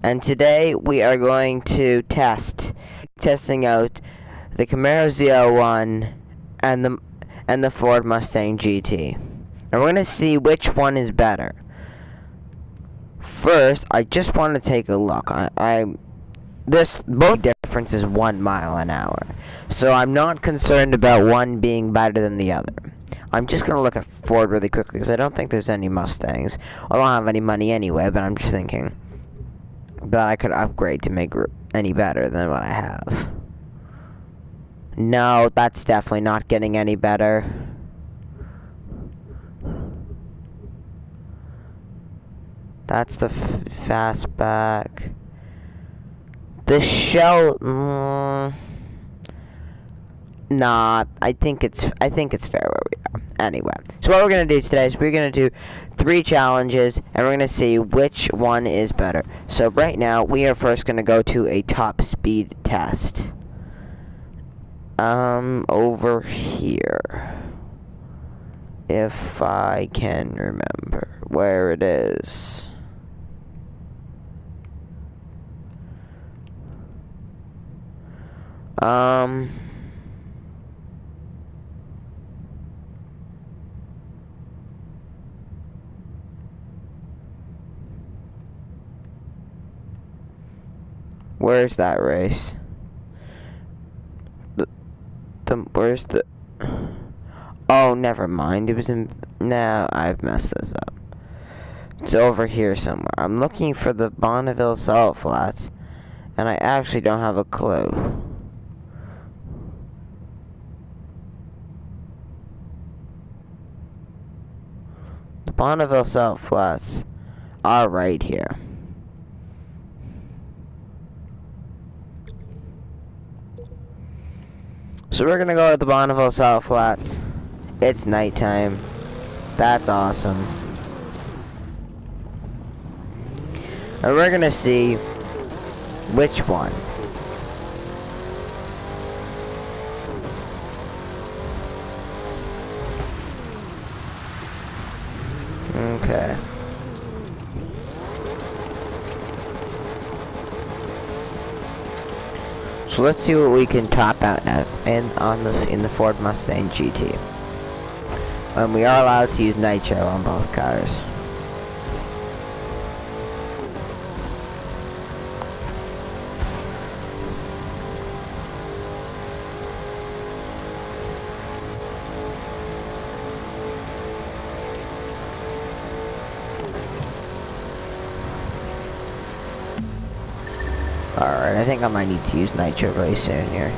And today we are going to testing out the Camaro ZL1 and the Ford Mustang GT. And we're going to see which one is better. First, I just want to take a look. Both difference is 1 mile an hour. So I'm not concerned about one being better than the other. I'm just going to look at Ford really quickly because I don't think there's any Mustangs. I don't have any money anyway, but I'm just thinking that I could upgrade to make any better than what I have. No, that's definitely not getting any better. That's the fastback. The shell, nah, I think it's fair where we are. Anyway, so what we're gonna do today is we're gonna do 3 challenges, and we're gonna see which one is better. So right now, we are first gonna go to a top speed test. Over here, if I can remember where it is. Where's that race? Where's the... Oh, never mind. It was in... Nah, I've messed this up. It's over here somewhere. I'm looking for the Bonneville Salt Flats, and I actually don't have a clue. The Bonneville Salt Flats are right here. So we're gonna go to the Bonneville Salt Flats. It's nighttime. That's awesome. And we're gonna see which one. Okay. So let's see what we can top out now in the Ford Mustang GT. And we are allowed to use nitro on both cars. Alright, I think I might need to use nitro really soon here.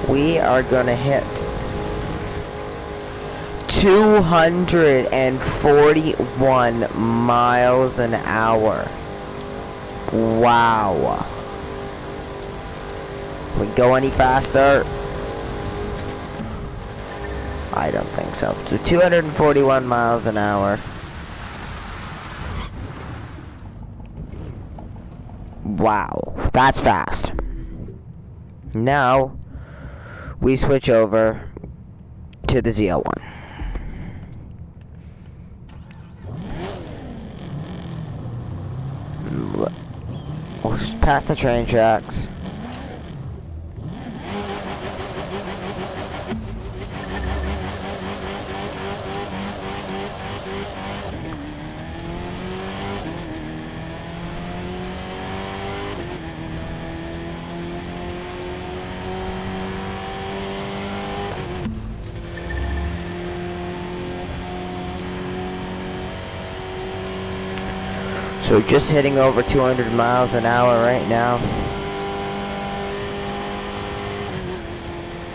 We are gonna hit 241 miles an hour. Wow. Can we go any faster? I don't think so. So 241 miles an hour. Wow, that's fast. Now, we switch over to the ZL1. We'll pass the train tracks. So just hitting over 200 miles an hour right now.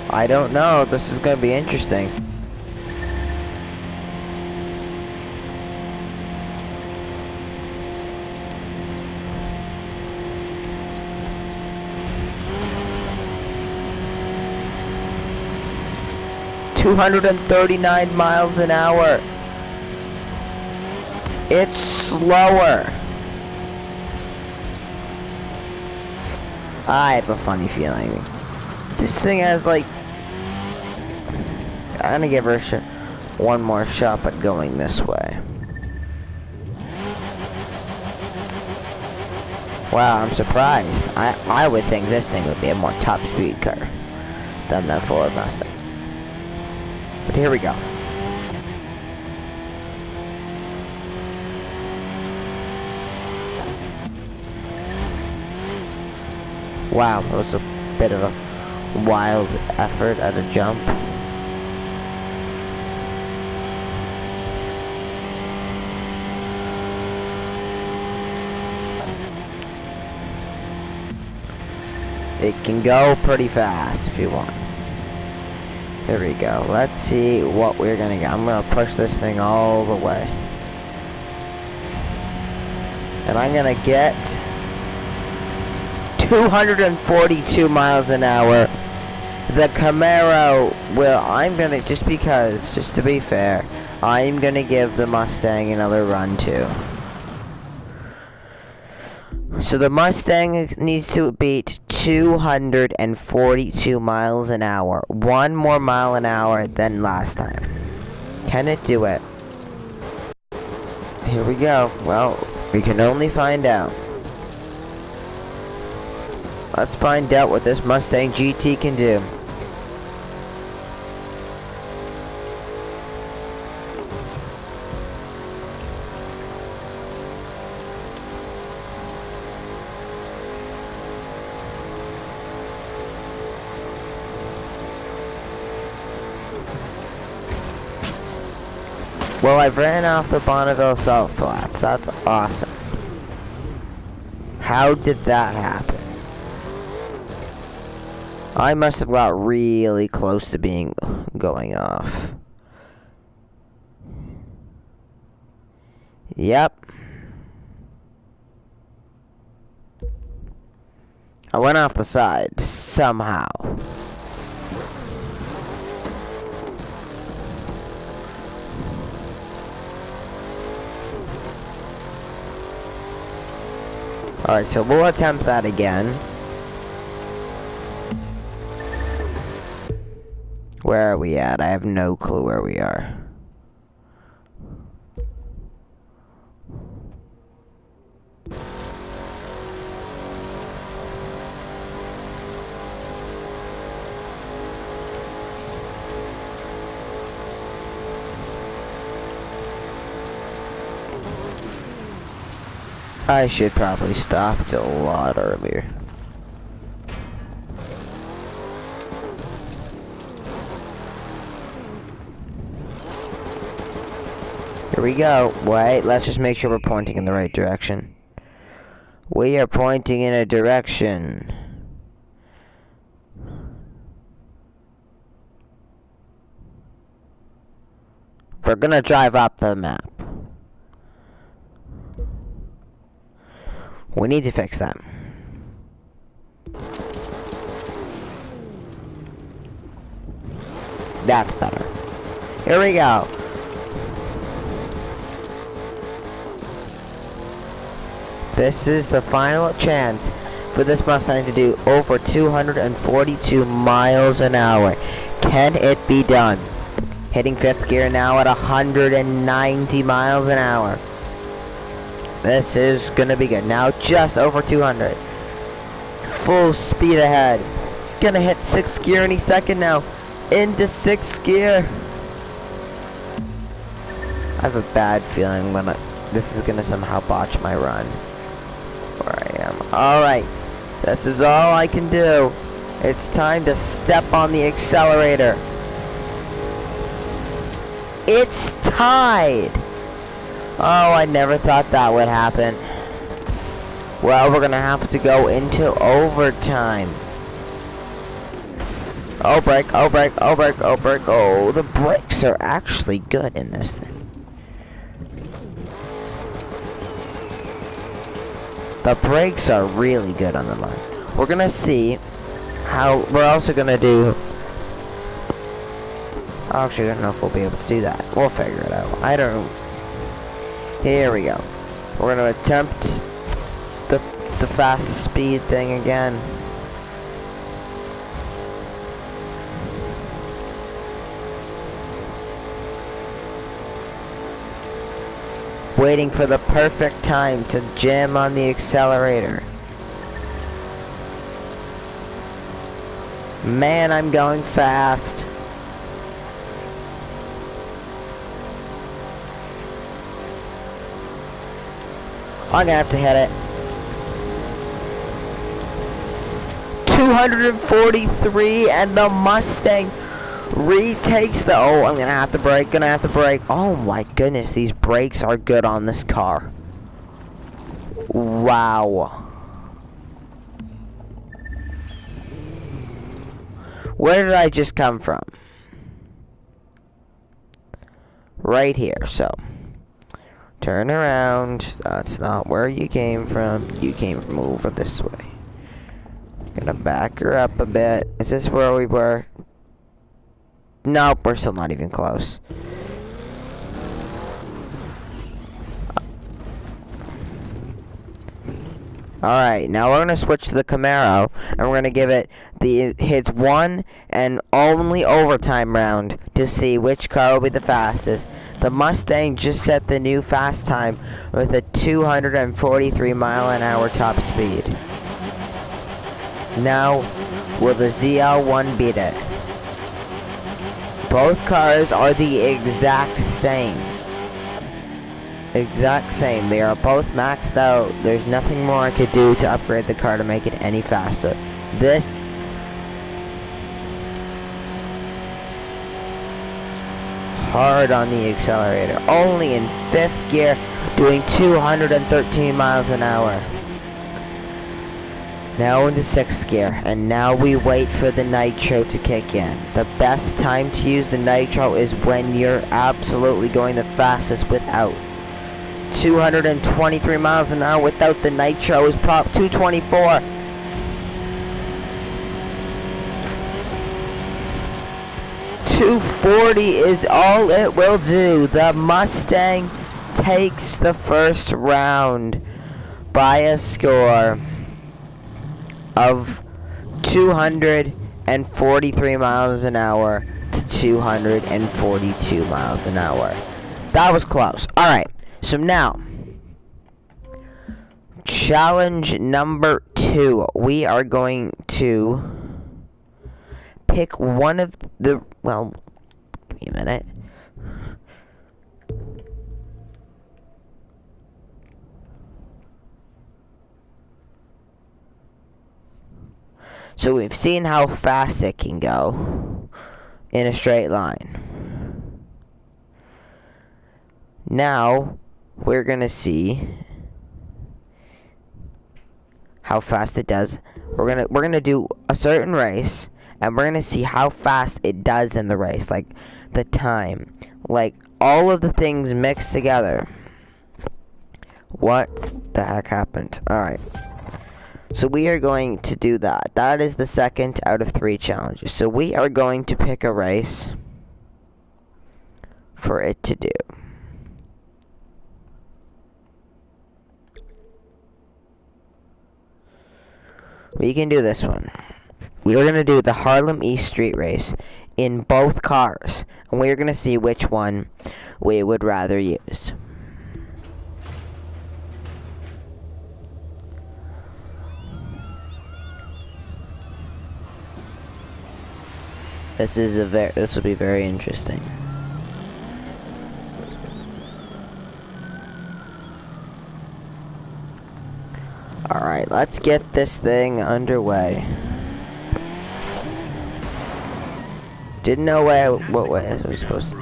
I don't know. This is going to be interesting. $239 miles an hour. It's slower. I have a funny feeling this thing has like... I'm gonna give her one more shot at going this way. Wow, I'm surprised. I would think this thing would be a more top speed car than the Ford Mustang. But here we go. Wow, that was a bit of a wild effort at a jump. It can go pretty fast if you want. Here we go. Let's see what we're gonna get. I'm gonna push this thing all the way. And I'm gonna get 242 miles an hour. The Camaro will, just to be fair, I'm gonna give the Mustang another run too. So the Mustang needs to beat 242 miles an hour. One more mile an hour than last time. Can it do it? Here we go. Well, we can only find out. Let's find out what this Mustang GT can do. Well, I've ran off the Bonneville Salt Flats. That's awesome. How did that happen? I must have got really close to going off. Yep. I went off the side somehow. Alright, so we'll attempt that again. Where are we at? I have no clue where we are. I should probably stop it a lot earlier. Here we go. Wait, let's just make sure we're pointing in the right direction. We are pointing in a direction. We're gonna drive up the map. We need to fix that. That's better. Here we go. This is the final chance for this Mustang to do over 242 miles an hour. Can it be done? Hitting 5th gear now at 190 miles an hour. This is gonna be good. Now just over 200. Full speed ahead. Gonna hit 6th gear any second now. Into 6th gear. I have a bad feeling when this is gonna somehow botch my run. Where I am. Alright. This is all I can do. It's time to step on the accelerator. It's tied. Oh, I never thought that would happen. Well, we're gonna have to go into overtime. Oh, brake, oh, brake, oh, brake, oh, brake. Oh, the brakes are actually good in this thing. The brakes are really good on the line. We're gonna see how, we're also gonna do, actually, I don't know if we'll be able to do that. We'll figure it out. I don't know. Here we go. We're gonna attempt the fast speed thing again. Waiting for the perfect time to jam on the accelerator. Man, I'm going fast. I'm gonna have to hit it. 243, and the Mustang retakes the... Oh, I'm gonna have to brake, Oh my goodness, these brakes are good on this car. Wow. Where did I just come from? Right here, so. Turn around. That's not where you came from. You came from over this way. Gonna back her up a bit. Is this where we were? Nope, we're still not even close. Alright, now we're gonna switch to the Camaro, and we're gonna give it its one and only overtime round to see which car will be the fastest. The Mustang just set the new fast time with a 243 mile-an-hour top speed. Now, will the ZL1 beat it? Both cars are the exact same. They are both maxed out. There's nothing more I could do to upgrade the car to make it any faster. This hard on the accelerator. Only in 5th gear, doing 213 miles an hour. Now into 6th gear, and now we wait for the nitro to kick in. The best time to use the nitro is when you're absolutely going the fastest without. 223 miles an hour without the nitro is prop 224. .240 is all it will do. The Mustang takes the first round by a score of 243 miles an hour to 242 miles an hour. That was close. Alright, so now, challenge number 2. We are going to pick one of the, well, give me a minute. So we've seen how fast it can go in a straight line. Now we're gonna see how fast it does. We're gonna do a certain race, and we're gonna see how fast it does in the race, like the time, like all of the things mixed together. What the heck happened? Alright. So we are going to do that. That is the second out of 3 challenges. So we are going to pick a race for it to do. We can do this one. We are going to do the Harlem East Street Race in both cars. And we are going to see which one we would rather use. This will be very interesting. Alright, let's get this thing underway. Didn't know what way I was supposed to.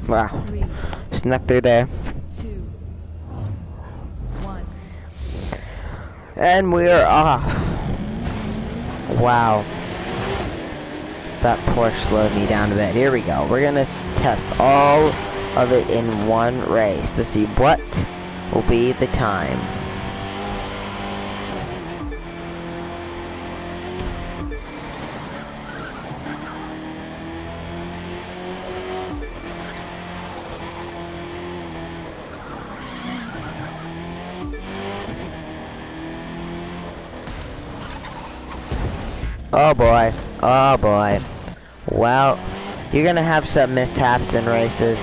Wow. Snuck through there. 2, 1. And we're off. Wow. That Porsche slowed me down a bit. Here we go. We're gonna test all of it in one race to see what will be the time. Oh boy. Oh boy. Well, you're gonna have some mishaps in races.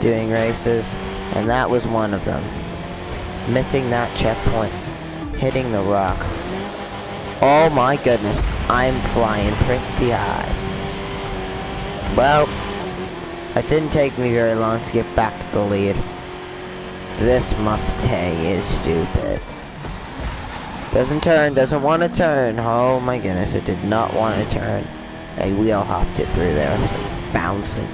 doing races, and that was one of them. Missing that checkpoint, hitting the rock. Oh my goodness, I'm flying pretty high. Well, it didn't take me very long to get back to the lead. This Mustang is stupid. Doesn't turn, doesn't want to turn. Oh my goodness, it did not want to turn. A wheel hopped it through there. It was like bouncing.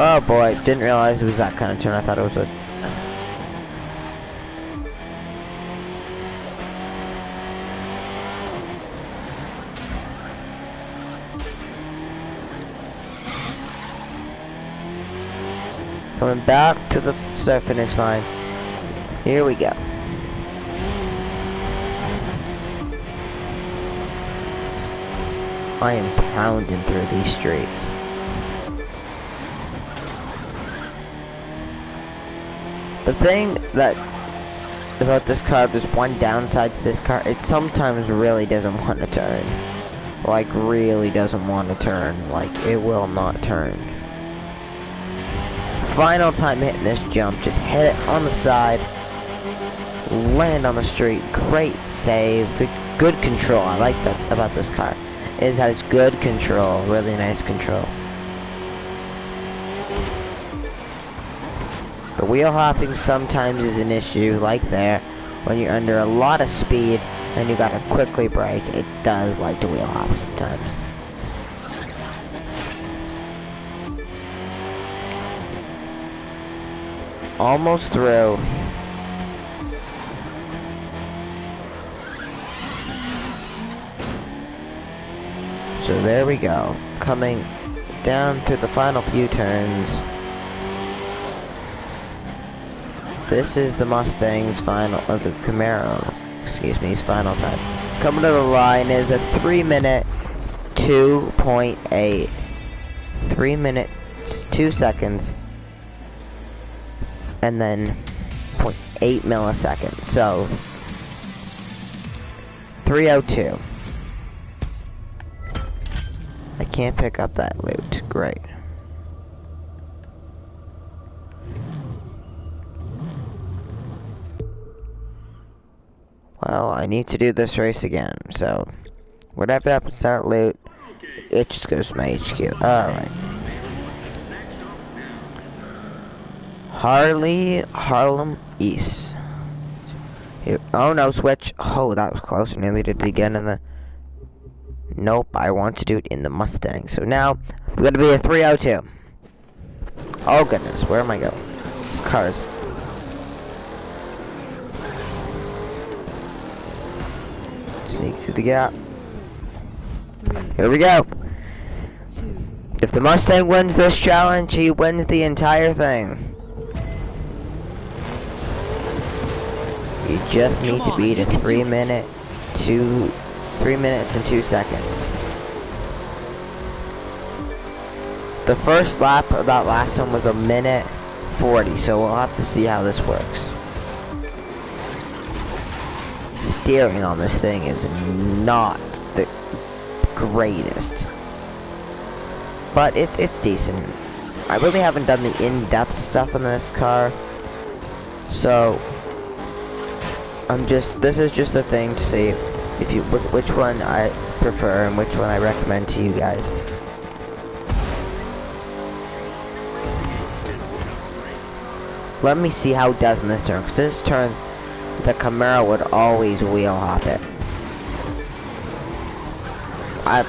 Oh boy, didn't realize it was that kind of turn. I thought it was a... Coming back to the start finish line. Here we go. I am pounding through these streets. The thing that about this car, there's one downside to this car. It sometimes really doesn't want to turn. Like, really doesn't want to turn. Like, it will not turn. Final time hitting this jump, just hit it on the side, land on the street. Great save, good control. I like that about this car, is that it's good control, really nice control. The wheel hopping sometimes is an issue, like there, when you're under a lot of speed and you gotta quickly brake. It does like to wheel hop sometimes. Almost through. So there we go. Coming down to the final few turns. This is the Mustang's final, or the Camaro, excuse me, his final time. Coming to the line is a 3-minute 2.8. 3 minutes, 2 seconds. And then 0.8 milliseconds, so 3:02. I can't pick up that loot. Great. Well, I need to do this race again, so whatever happens to that loot, it just goes to my HQ. Alright. Harlem East. Here, oh no, switch. Oh, that was close. Nearly did it again in the... Nope, I want to do it in the Mustang. So now, I'm going to be a 3:02. Oh goodness, where am I going? These cars. Sneak through the gap. Here we go. If the Mustang wins this challenge, he wins the entire thing. You just need to beat a 3 minutes and 2 seconds. The first lap of that last one was 1:40, so we'll have to see how this works. Steering on this thing is not the greatest, but it's decent. I really haven't done the in-depth stuff in this car, so this is just a thing to see if you which one I prefer and which one I recommend to you guys. Let me see how it does in this turn, because this turn the Camaro would always wheel hop it. I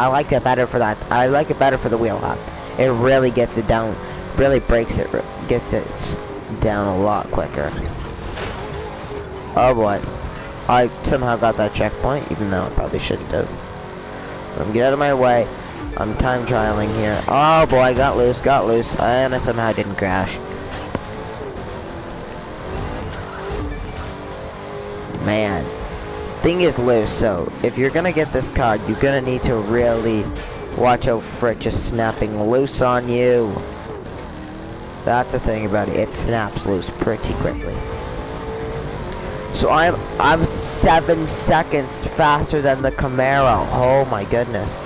like it better for that. I like it better for the wheel hop. It really gets it down, really breaks it, gets it down a lot quicker. Oh boy, I somehow got that checkpoint, even though I probably shouldn't have. Get out of my way. I'm time trialing here. Oh boy, got loose, and I somehow didn't crash. Man, thing is loose, so if you're gonna get this card, you're gonna need to really watch out for it just snapping loose on you. That's the thing about it. It snaps loose pretty quickly. So I'm 7 seconds faster than the Camaro. Oh my goodness.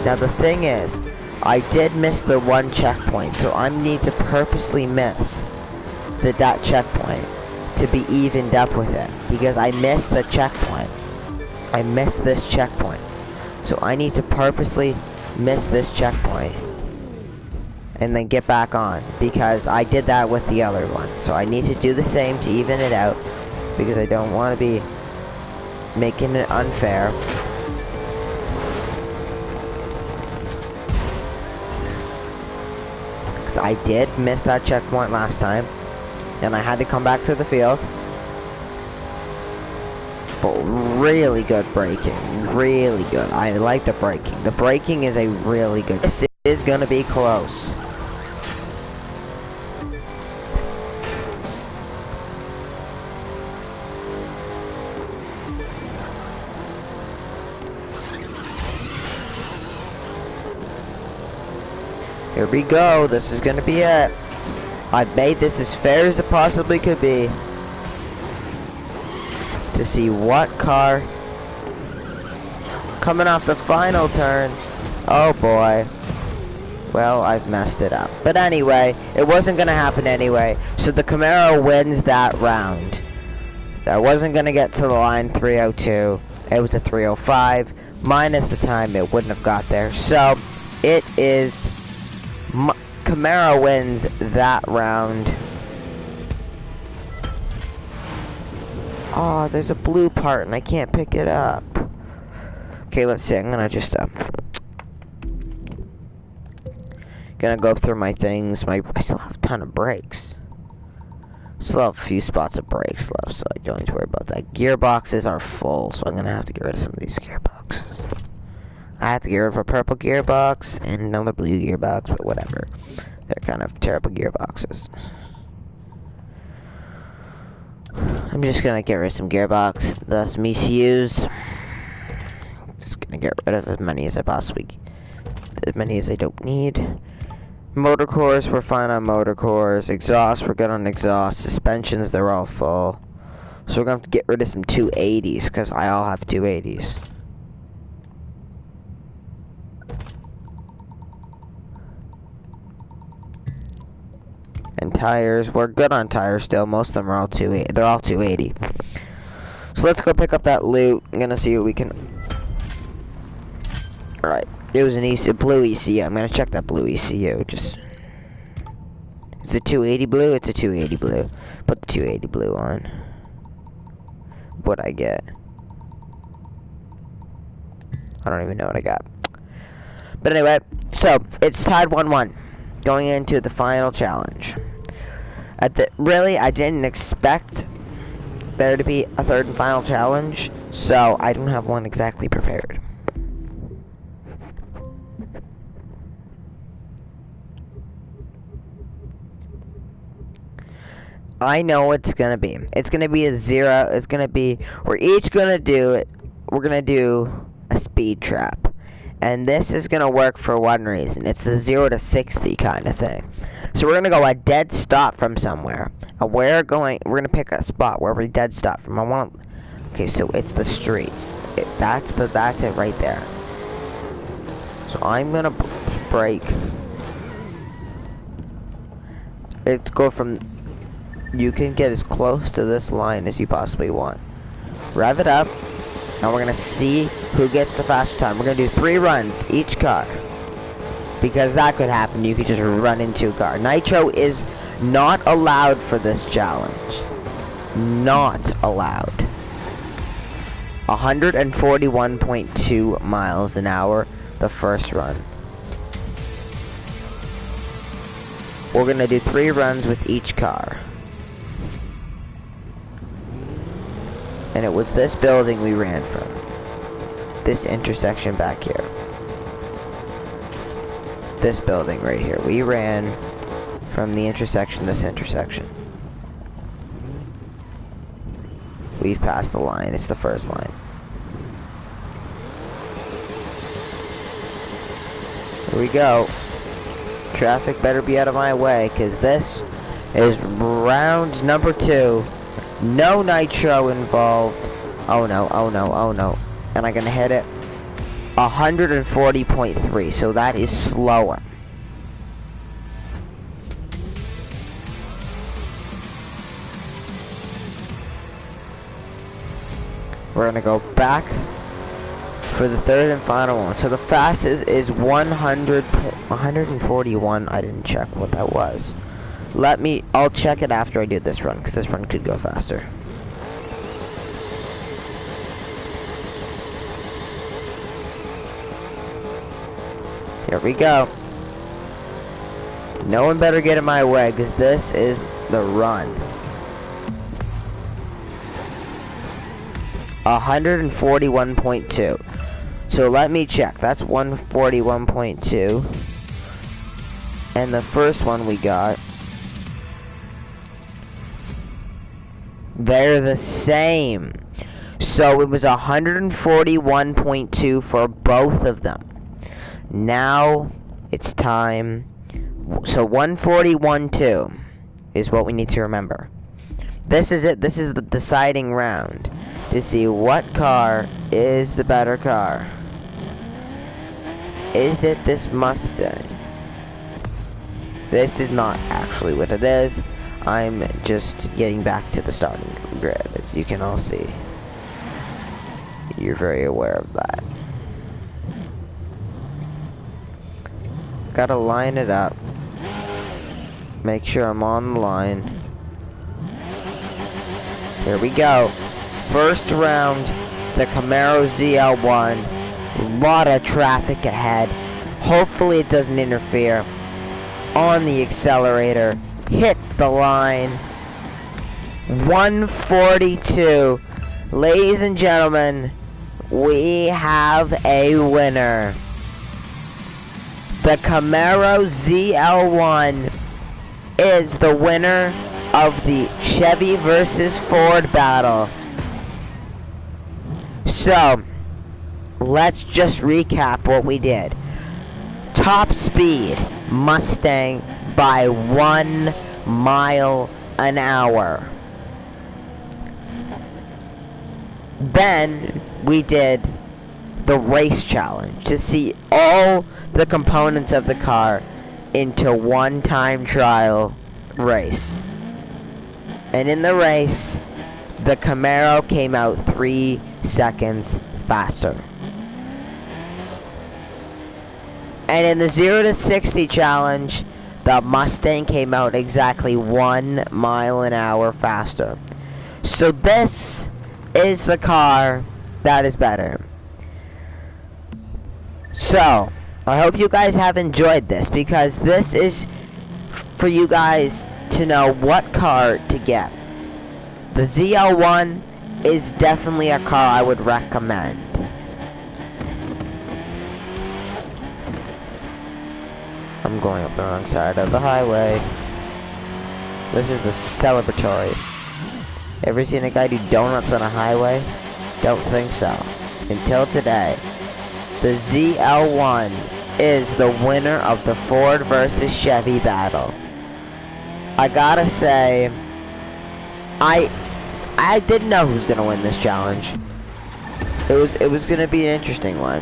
Now the thing is, I did miss the one checkpoint, so I need to purposely miss that checkpoint to be evened up with it, because I missed the checkpoint. I missed this checkpoint, so I need to purposely miss this checkpoint and then get back on, because I did that with the other one. So I need to do the same to even it out, because I don't want to be making it unfair. Because I did miss that checkpoint last time, and I had to come back to the field. But really good braking, really good. I like the braking. The braking is a really good. This is gonna be close. Here we go. This is gonna be it. I've made this as fair as it possibly could be, to see what car coming off the final turn. Oh boy. Well, I've messed it up. But anyway, it wasn't gonna happen anyway, so the Camaro wins that round. I wasn't gonna get to the line 302. It was a 305 minus the time it wouldn't have got there. So it is Camaro wins that round. Oh, there's a blue part and I can't pick it up. Okay, let's see. I'm gonna just gonna go through my things. I still have a ton of brakes. Still have a few spots of brakes left, so I don't need to worry about that. Gearboxes are full, so I'm gonna have to get rid of some of these gearboxes. I have to get rid of a purple gearbox and another blue gearbox, but whatever. They're kind of terrible gearboxes. I'm just gonna get rid of some some ECUs. Just gonna get rid of as many as I don't need. Motor cores, we're fine on motor cores. Exhaust, we're good on exhaust. Suspensions, they're all full. So we're gonna have to get rid of some 280s, because I all have 280s. And tires, we're good on tires still. Most of them are all 280. They're all 280. So let's go pick up that loot. I'm gonna see what we can. All right, it was a blue ECU. I'm gonna check that blue ECU. Just, is it 280 blue? It's a 280 blue. Put the 280 blue on. What'd I get? I don't even know what I got. But anyway, so it's tied 1-1. Going into the final challenge. Really, I didn't expect there to be a third and final challenge, so I don't have one exactly prepared. I know what it's gonna be. It's gonna be a 0. It's gonna be, we're each gonna do it. We're gonna do a speed trap. And this is gonna work for one reason. It's the 0 to 60 kind of thing. So we're gonna go a dead stop from somewhere. And we're gonna pick a spot where we dead stop from. Okay, so it's the streets. That's it right there. So I'm gonna brake. Let's go from. You can get as close to this line as you possibly want. Rev it up. And we're gonna see who gets the faster time. We're gonna do 3 runs, each car. Because that could happen, you could just run into a car. Nitro is not allowed for this challenge. Not allowed. 141.2 miles an hour, the first run. We're gonna do 3 runs with each car. And it was this building we ran from. This intersection back here. This building right here. We ran from the intersection, this intersection. We've passed the line. It's the first line. Here we go. Traffic better be out of my way, because this is round number 2. No nitro involved. Oh no, oh no, oh no. And I'm gonna hit it 140.3, so that is slower. We're gonna go back for the third and final one. So the fastest is 141. I didn't check what that was. I'll check it after I do this run, because this run could go faster. Here we go. No one better get in my way, because this is the run. 141.2. So let me check. That's 141.2. And the first one we got, they're the same. So it was 141.2 for both of them. Now it's time. So 141.2 is what we need to remember. This is it. This is the deciding round to see what car is the better car. Is it this Mustang? This is not actually what it is. I'm just getting back to the starting grid, as you can all see. You're very aware of that. Gotta line it up. Make sure I'm on the line. Here we go. First round, the Camaro ZL1. Lot of traffic ahead. Hopefully it doesn't interfere. On the accelerator. Hit the line. 142. Ladies and gentlemen, we have a winner. The Camaro ZL1 is the winner of the Chevy versus Ford battle. So, let's just recap what we did. Top speed, Mustang by 1 mile an hour. Then we did the race challenge to see all the components of the car into one time trial race. And in the race, the Camaro came out 3 seconds faster. And in the 0 to 60 challenge, the Mustang came out exactly 1 mile an hour faster. So this is the car that is better. So, I hope you guys have enjoyed this, because this is for you guys to know what car to get. The ZL1 is definitely a car I would recommend. I'm going up the wrong side of the highway. This is the celebratory. Ever seen a guy do donuts on a highway? Don't think so. Until today. The ZL1 is the winner of the Ford versus Chevy battle. I gotta say, I didn't know who's gonna win this challenge. It was gonna be an interesting one.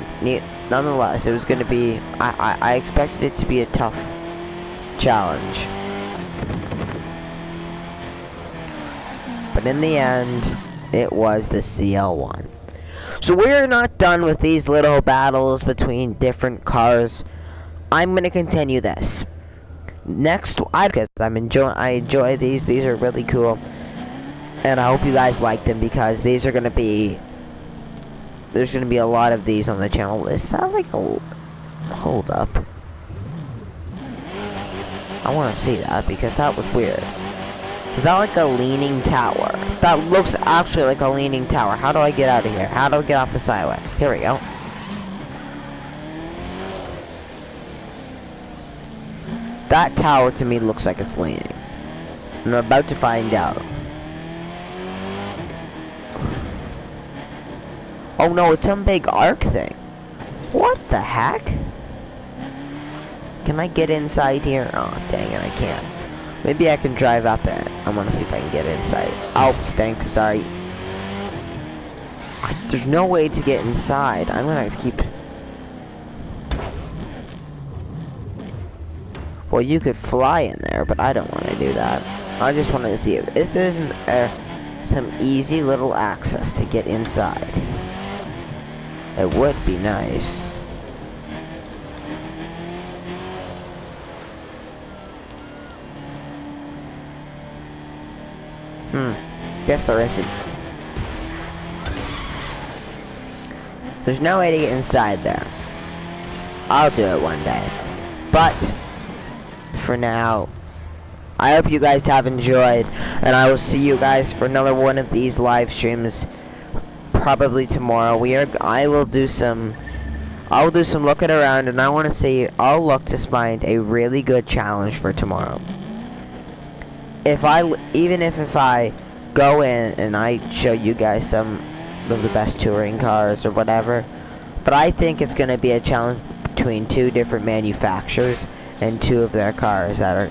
Nonetheless, it was gonna be. I expected it to be a tough challenge, but in the end, it was the CL1. So we're not done with these little battles between different cars. I'm gonna continue this. Next, because I enjoy these. These are really cool, and I hope you guys like them, because these are gonna be. There's gonna be a lot of these on the channel. Is that like a hold up? I want to see that, because that was weird. Is that like a leaning tower? That looks actually like a leaning tower. How do I get out of here? How do I get off this highway? Here we go. That tower to me looks like it's leaning. I'm about to find out. Oh no, it's some big arc thing. What the heck? Can I get inside here? Oh, dang it, I can't. Maybe I can drive up it. I want to see if I can get inside. Oh, stink, sorry. There's no way to get inside. I'm gonna keep... Well, you could fly in there, but I don't want to do that. I just want to see if there's some easy little access to get inside. It would be nice. Guess there isn't. There's no way to get inside there. I'll do it one day. But, for now, I hope you guys have enjoyed, and I will see you guys for another one of these live streams, probably tomorrow. I will do some looking around, and I want to see, I'll look to find a really good challenge for tomorrow. Even if I go in and I show you guys some of the best touring cars or whatever, but I think it's going to be a challenge between two different manufacturers and two of their cars that are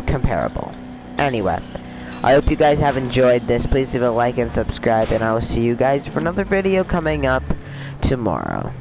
comparable. Anyway, I hope you guys have enjoyed this. Please leave a like and subscribe, and I will see you guys for another video coming up tomorrow.